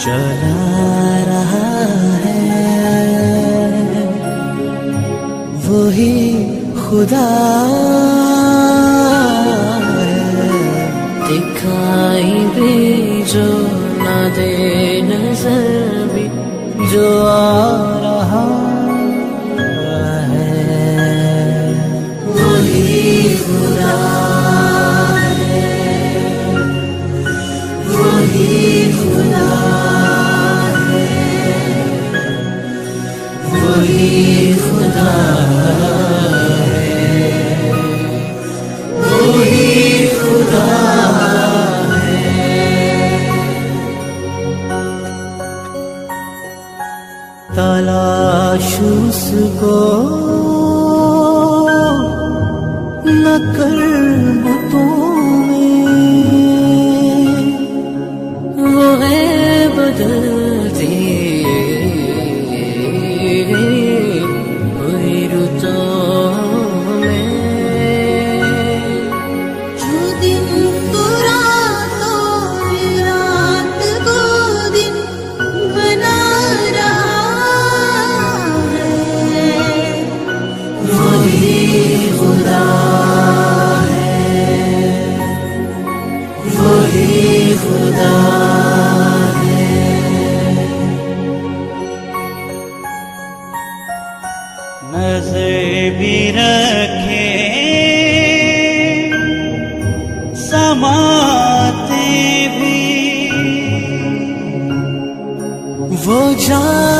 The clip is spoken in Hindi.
चला रहा है वही खुदा है। दिखाई भी जो न दे नजर भी जो आ रहा है वही खुदा है, वही खुदा है, वही खुदा है, वही खुदा है। तलाश उसको न कर बुतों में, वो है बदलती हुई रुतों में। जो दिन को रातों में रात को दिन बना रहा है वही खुदा है, वही खुदा है। नजर भी रखे समाते भी वो जान